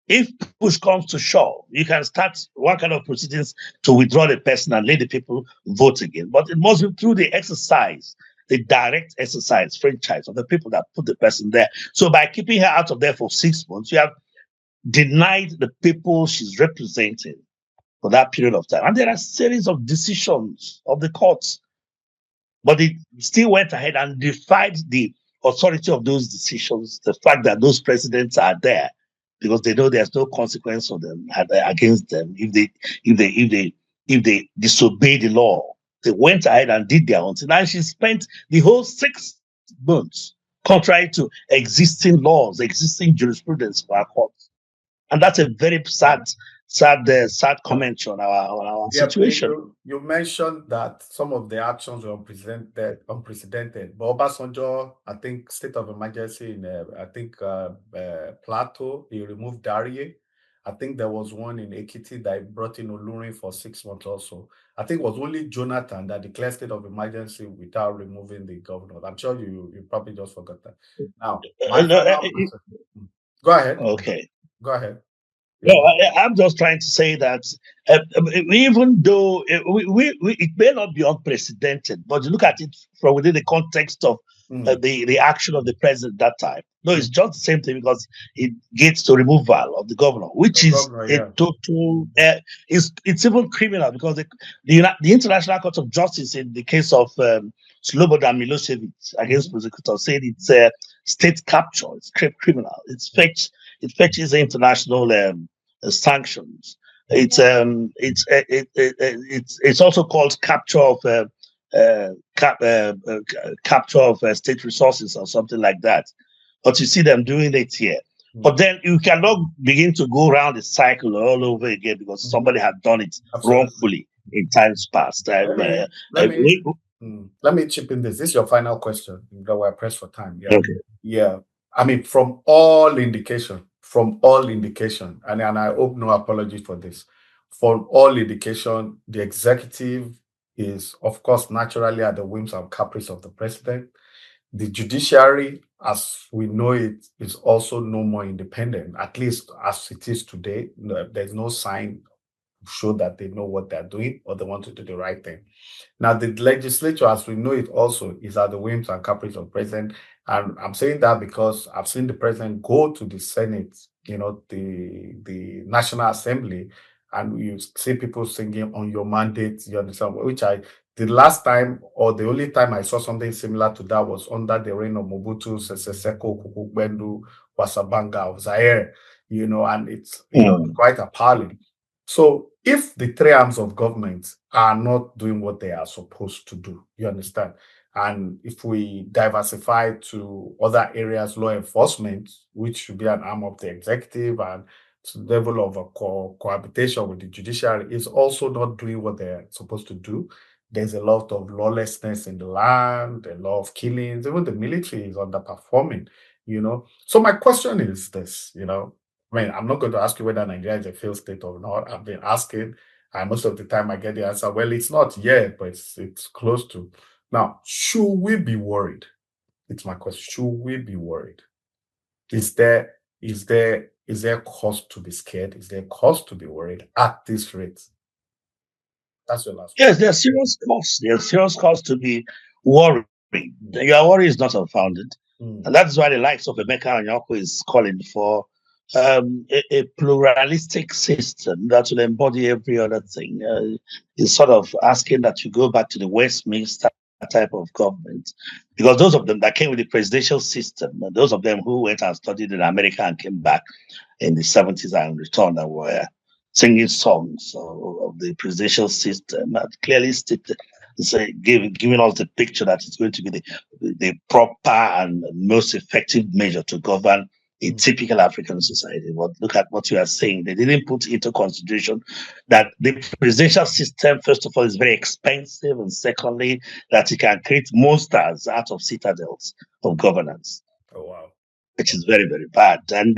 If push comes to shove, you can start one kind of proceedings to withdraw the person and let the people vote again. But it must be through the exercise, the direct exercise, franchise of the people that put the person there. So by keeping her out of there for 6 months, you have denied the people she's representing for that period of time. And there are a series of decisions of the courts, but it still went ahead and defied the authority of those decisions, the fact that those presidents are there, because they know there's no consequence for them against them if they disobey the law. They went ahead and did their own thing. And she spent the whole 6 months contrary to existing laws, existing jurisprudence for our courts. And that's a very sad comment on our situation. You mentioned that some of the actions were unprecedented. But Obasanjo, I think, state of emergency in, Plateau, he removed Darie. I think there was one in Ekiti that brought in Olurin for 6 months also. I think it was only Jonathan that declared state of emergency without removing the governor. I'm sure you probably just forgot that. Now, my final question. Go ahead. Okay. Go ahead. No, I'm just trying to say that even though it may not be unprecedented, but you look at it from within the context of the action of the president that time. No, it's just the same thing, because it gets to removal of the governor, which is a total. It's even criminal, because the International Court of Justice in the case of Slobodan Milosevic against prosecutors said it's state capture. It's criminal. It fetches international sanctions. It's also called capture of capture of state resources or something like that. But you see them doing it here. But then you cannot begin to go around the cycle all over again, because somebody had done it wrongfully in times past. Let me chip in this. This is your final question. We're pressed for time. Yeah. Okay. Yeah. I mean, from all indication, and I hope no apology for this, from all indication, the executive is, of course, naturally at the whims and caprice of the president. The judiciary, as we know it, is also no more independent, at least as it is today. There's no sign to show that they know what they're doing or they want to do the right thing. Now, the legislature, as we know it also, is at the whims and caprice of the president. And I'm saying that because I've seen the president go to the Senate, the National Assembly, and you see people singing on your mandate, you understand, the last time or the only time I saw something similar to that was under the reign of Mobutu Sese Seko Kuku Wasabanga of Zaire, and it's quite appalling. So if the 3 arms of government are not doing what they are supposed to do, you understand, and if we diversify to other areas, law enforcement, which should be an arm of the executive, and to the level of a cohabitation with the judiciary, is also not doing what they're supposed to do. There's a lot of lawlessness in the land, a lot of killings. Even the military is underperforming, So my question is this, I'm not going to ask you whether Nigeria is a failed state or not. I've been asking, and most of the time I get the answer, well, it's not yet, but it's close to. Now, should we be worried? It's my question. Should we be worried? Is there cause to be scared? Is there cause to be worried at this rate? That's your last question. Yes, there's serious cause. There's serious cause to be worried. Your worry is not unfounded. And that's why the likes of Emeka Anyako is calling for a pluralistic system that will embody every other thing. Is sort of asking that you go back to the Westminster type of government, because those of them that came with the presidential system, those of them who went and studied in America and came back in the 70s and returned and were singing songs of the presidential system, clearly stated, giving us the picture that it's going to be the proper and most effective measure to govern a typical African society. But look at what you are saying. They didn't put into consideration that the presidential system, first of all, is very expensive, and secondly, that it can create monsters out of citadels of governance. Oh, wow. Which is very, very bad. And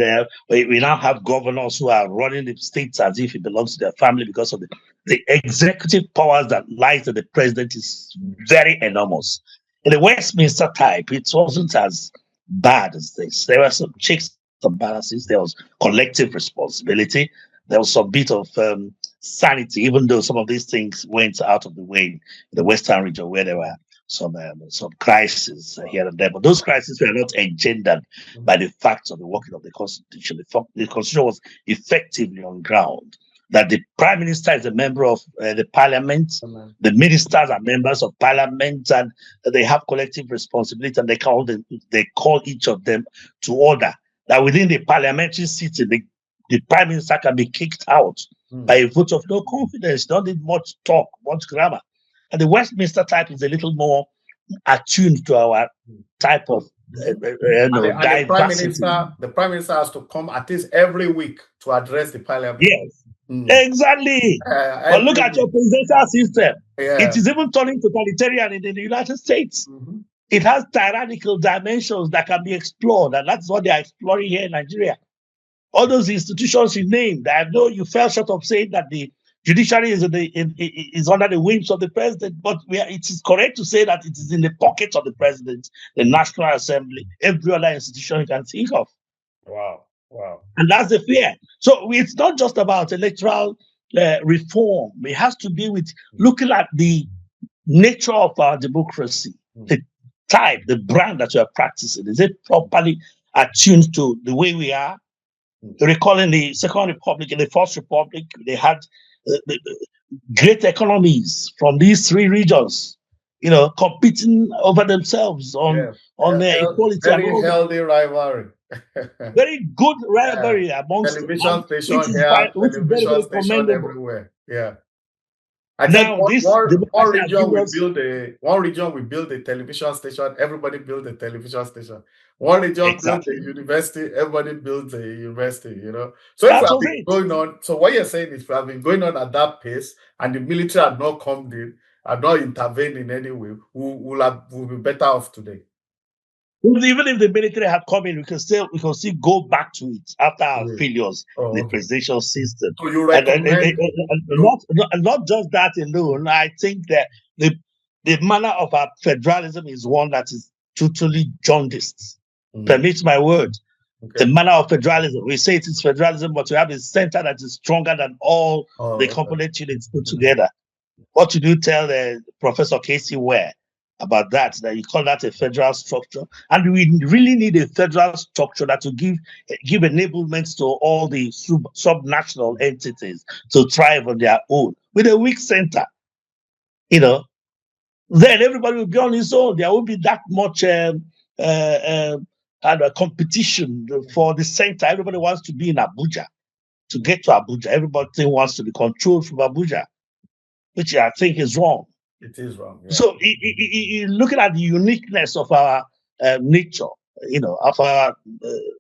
we now have governors who are running the states as if it belongs to their family, because of the executive powers that lies to the president is very enormous. In the Westminster type, it wasn't as bad as this. There were some checks and balances. There was collective responsibility. There was some bit of sanity, even though some of these things went out of the way in the Western region, where there were some crises here and there. But those crises were not engendered by the facts of the working of the Constitution. The Constitution was effectively on ground that the Prime Minister is a member of the Parliament, the ministers are members of Parliament, and they have collective responsibility, and they call each of them to order. That within the parliamentary sitting, the prime minister can be kicked out by a vote of no confidence. Don't need much talk, much grammar. And the Westminster type is a little more attuned to our type of diversity. The prime minister has to come at least every week to address the parliament. Yes, exactly. But look at your presidential system. It is even turning totalitarian in the United States. It has tyrannical dimensions that can be explored, and that's what they are exploring here in Nigeria. All those institutions you named, I know you fell short of saying that the judiciary is under the wings of the president, but it is correct to say that it is in the pocket of the president, the National Assembly, every other institution you can think of. Wow. And that's the fear. So it's not just about electoral reform. It has to be with looking at the nature of our democracy, the type, the brand that you are practicing. Is it properly attuned to the way we are? Recalling the Second Republic and the First Republic, they had great economies from these three regions, competing over themselves on equality. Very healthy rivalry. Very good rivalry amongst television station here, television station everywhere. I think one region we build a television station, everybody build a television station. One region builds a university, everybody builds a university, So if I've been going on, so what you're saying is we have been going on at that pace and the military had not come in, had not intervened in any way, we'll be better off today. Even if the military had come in, we can still go back to it after our failures in the presidential system. So you recommend not just that alone. I think that the manner of our federalism is one that is totally jaundiced. Permit my word. The manner of federalism. We say it is federalism, but we have a center that is stronger than all the component units put together. What did you tell Professor Casey Ware about that you call that a federal structure? And we really need a federal structure that will give enablements to all the subnational entities to thrive on their own with a weak center. Then everybody will be on his own. There won't be that much competition for the center. Everybody wants to be in Abuja. To get to Abuja, everybody wants to be controlled from Abuja, which I think is wrong. It is wrong. Yeah. So, looking at the uniqueness of our nature, of our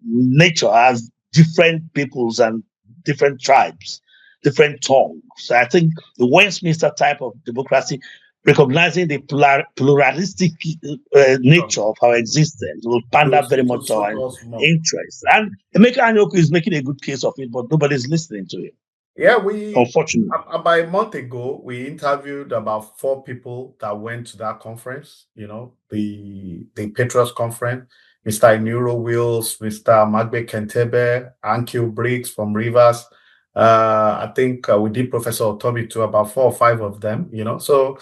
nature as different peoples and different tribes, different tongues. So I think the Westminster type of democracy, recognizing the pluralistic nature of our existence, will pander very much to our interests. And Emeka Anyaoku is making a good case of it, but nobody's listening to him. Yeah, unfortunately, about a month ago, we interviewed about 4 people that went to that conference, the Patriots conference, Mr. Inuro Wills, Mr. Magbe Kentebe, Ankil Briggs from Rivers. I think we did Professor Otobi too, about 4 or 5 of them, So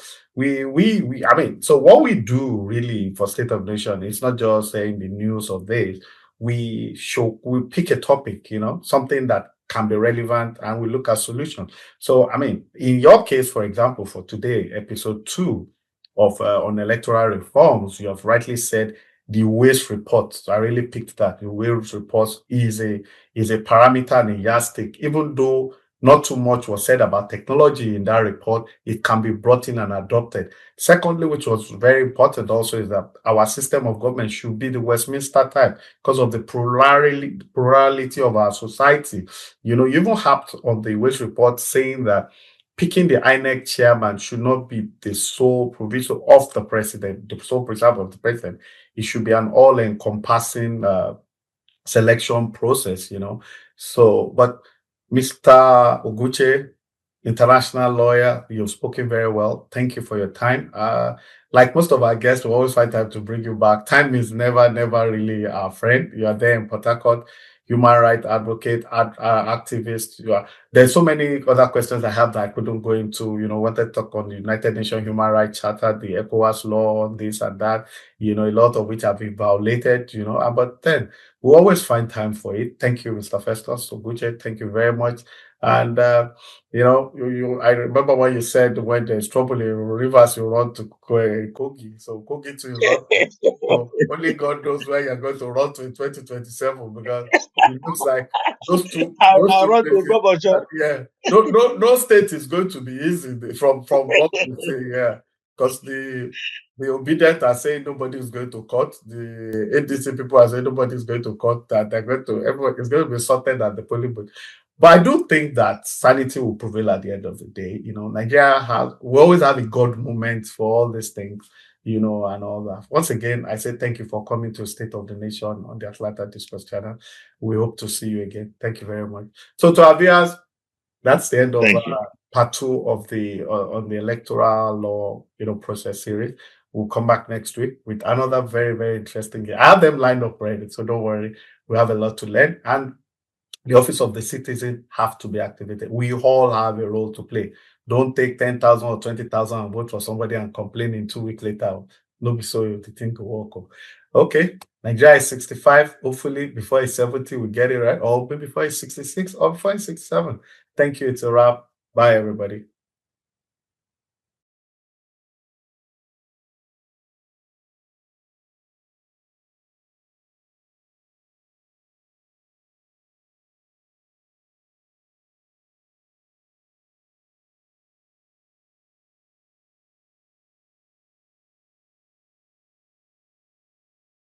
so what we do really for State of Nation, it's not just saying the news of this. We pick a topic, something that can be relevant, and we look at solutions. So, in your case, for example, for today, episode 2 of on electoral reforms, you have rightly said the waste report. I really picked that. The waste report is a parameter and a yardstick. Even though not too much was said about technology in that report, it can be brought in and adopted. Secondly, which was very important also, is that our system of government should be the Westminster type because of the plurality of our society. You even have on the waste report saying that picking the INEC chairman should not be the sole provision of the president, the sole preserve of the president. It should be an all-encompassing selection process, So, but Mr. Ogwuche, international lawyer, you've spoken very well. Thank you for your time. Like most of our guests, we always find time to bring you back. Time is never really our friend. You are there in Port Harcourt, human rights advocate, activist. There's so many other questions I have that I couldn't go into. Wanted to talk on the United Nations Human Rights Charter, the ECOWAS law, this and that. A lot of which have been violated. But then we always find time for it. Thank you, Mr. Festus Ogwuche. Thank you very much. And I remember when you said when there's trouble in rivers, you run to Kogi. So Kogi to you run to. So only God knows where you're going to run to in 2027, because it looks like those I two run to places. Ogbomosho. Yeah, no state is going to be easy from what we say. Yeah, because the obedient are saying nobody is going to court. The ADC people are saying nobody is going to court. That they're going to everyone is going to be sorted at the polling booth. But I do think that sanity will prevail at the end of the day. Nigeria we always have a God moment for all these things, and all that. Once again, I say thank you for coming to State of the Nation on the Atlanta Discourse channel. We hope to see you again. Thank you very much. So to our viewers, that's the end of Thank you. part 2 of the on the electoral law, process series. We'll come back next week with another very, very interesting game. I have them lined up already, so don't worry. We have a lot to learn, and the office of the citizen have to be activated. We all have a role to play. Don't take 10,000 or 20,000 and vote for somebody and complain in 2 weeks later. No, be so the thing will work. Okay, Nigeria is 65. Hopefully, before it's 70, we get it right. Or maybe before it's 66 or before it's 67. Thank you. It's a wrap. Bye, everybody.